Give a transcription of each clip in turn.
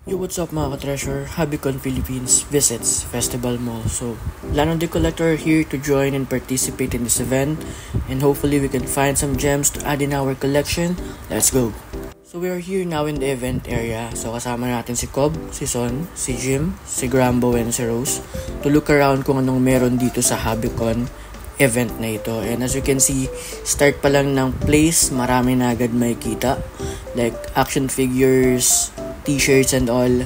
Yo, what's up mga ka-treasure? Habicon Philippines visits Festival Mall. So, Lano the Collector here to join and participate in this event. And hopefully we can find some gems to add in our collection. Let's go! So, we are here now in the event area. So, kasama natin si Cobb, si Son, si Jim, si Grambo, and si Rose to look around kung anong meron dito sa Habicon event na ito. And as you can see, start pa lang ng place, marami na agad makikita. Like action figures, t-shirts and all.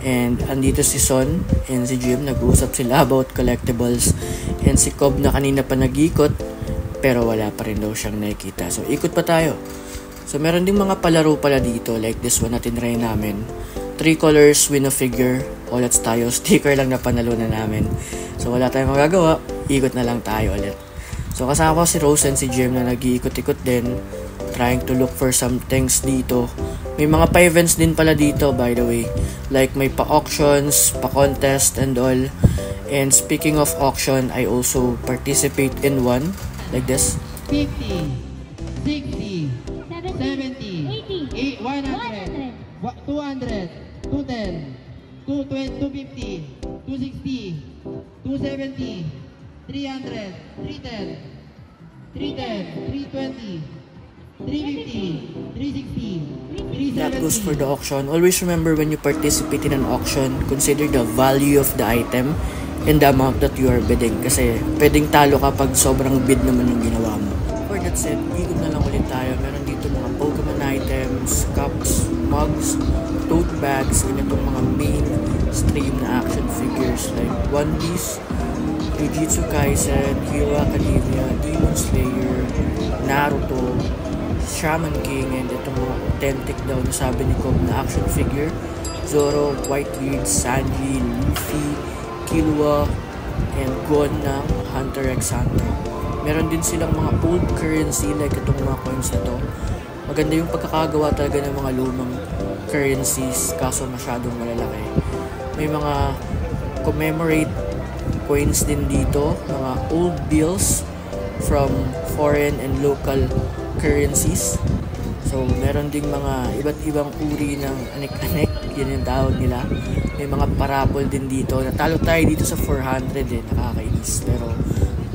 And andito si Son and si Jim, nag-uusap sila about collectibles. And si Cobb na kanina pa nag-ikot pero wala pa rin daw siyang nakikita. So ikot pa tayo. So meron ding mga palaro pala dito, like this one na tinry namin. 3 colors, win a figure. Ulit tayo, sticker lang na panalo na namin. So wala tayong magagawa, ikot na lang tayo ulit. So kasama ko si Rose and si Jim na nag-iikot-ikot din, trying to look for some things dito. May mga pa-events din pala dito, by the way. Like may pa-auctions, pa-contest and all. And speaking of auction, I also participate in one, like this. 50, 60, 70, 80, 100, 200, 210, 250, 260, 270, 300, 310, 320, 350, 360, 370. That goes for the auction. Always remember when you participate in an auction, consider the value of the item and the amount that you are bidding. Kasi pwedeng talo kapag sobrang bid naman yung ginawa mo. For that said, ikot na lang ulit tayo. Meron dito mga Pokemon items, cups, mugs, tote bags, and itong mga main stream na action figures like One Piece, Jujutsu Kaisen, Hero Academia, Demon Slayer, Naruto, Shaman King, and itong mga authentic daw na sabi ni Cobb na action figure, Zoro, Whitebeard, Sanji, Luffy, Killua, and Gon ng Hunter x Hunter. Meron din silang mga old currency like itong mga coins na to. Maganda yung pagkakagawa talaga ng mga lumang currencies kaso masyadong malalaki. May mga commemorate coins din dito, mga old bills from foreign and local currencies. So, meron ding mga iba't ibang uri ng anek-anek, yun yung tawag nila. May mga parapol din dito. Natalo tayo dito sa 400 nakakainis. Pero,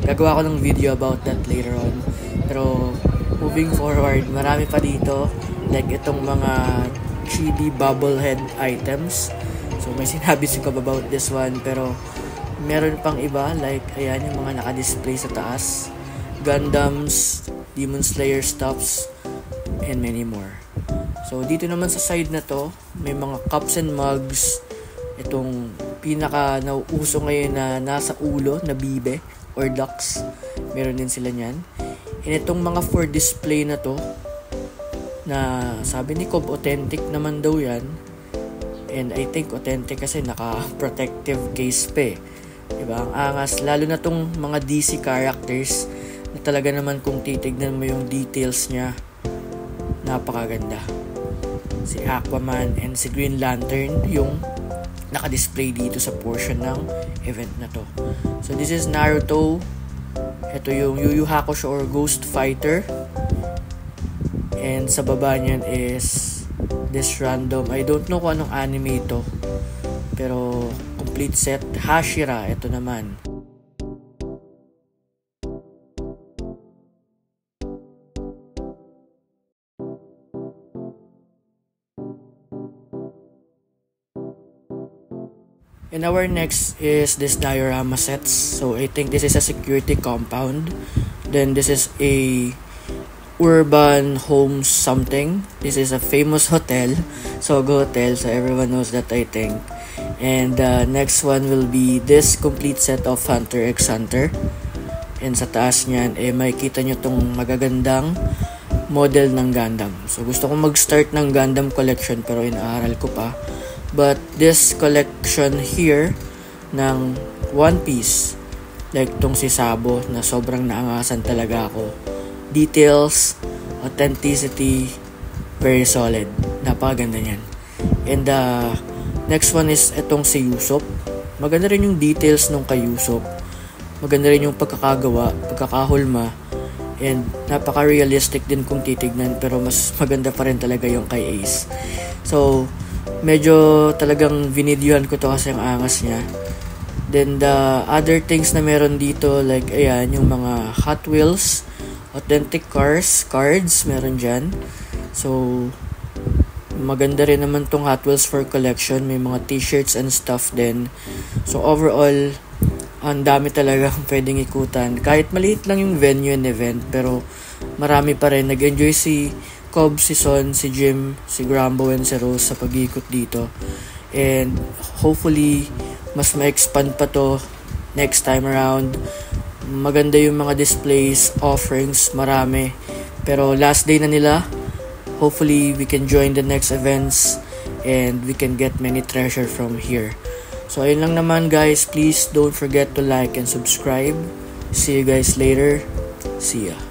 gagawa ko ng video about that later on. Pero, moving forward, marami pa dito. Like itong mga chibi bobblehead items. So, may sinabi si Cobb about this one. Pero, meron pang iba. Like, ayan yung mga naka-display sa taas. Gundams, Demon Slayer stuffs, and many more. So, dito naman sa side na to, may mga cups and mugs. Itong pinaka nauuso ngayon na nasa ulo na bibe or ducks. Meron din sila niyan. And itong mga for display na to, na sabi ni Cobb authentic naman daw yan. And I think authentic kasi naka-protective case pa eh. Diba? Ang angas. Lalo na tong mga DC characters na talaga naman kung titignan mo yung details niya, napakaganda. Si Aquaman and si Green Lantern yung naka-display dito sa portion ng event na to. So this is Naruto. Ito yung Yu Yu Hakusho or Ghost Fighter. And sa baba niyan is this random, I don't know kung anong anime ito, pero complete set. Hashira, ito naman. And our next is this diorama sets. So I think this is a security compound. Then this is a urban home something. This is a famous hotel, Sogo Hotel. So everyone knows that, I think. And next one will be this complete set of Hunter x Hunter. And sa taas niyan, makikita nyo tong magagandang model ng Gundam. So gusto kong mag-start ng Gundam collection pero inaaral ko pa. But this collection here ng One Piece, like tong si Sabo na sobrang naangasan talaga ako. Details, authenticity, very solid. Napakaganda niyan. And next one is itong si Usopp. Maganda rin yung details nung kay Usopp. Maganda rin yung pagkakagawa, pagkakahulma. And napaka-realistic din kung titignan, pero mas maganda pa rin talaga yung kay Ace. So, medyo talagang vinidyohan ko to kasi ang angas niya. Then the other things na meron dito, like ayan, yung mga Hot Wheels, authentic cars, cards, meron dyan. So, maganda rin naman tong Hot Wheels for collection. May mga t-shirts and stuff din. So, overall, ang dami talaga pwedeng ikutan. Kahit maliit lang yung venue and event, pero marami pa rin. Nag-enjoy si Cobb, si Son, si Jim, si Grambo, and si Rose sa pag-ikot dito. And hopefully, mas ma-expand pa to next time around. Maganda yung mga displays, offerings, marami. Pero last day na nila. Hopefully, we can join the next events and we can get many treasure from here. So, ayun lang naman guys. Please don't forget to like and subscribe. See you guys later. See ya.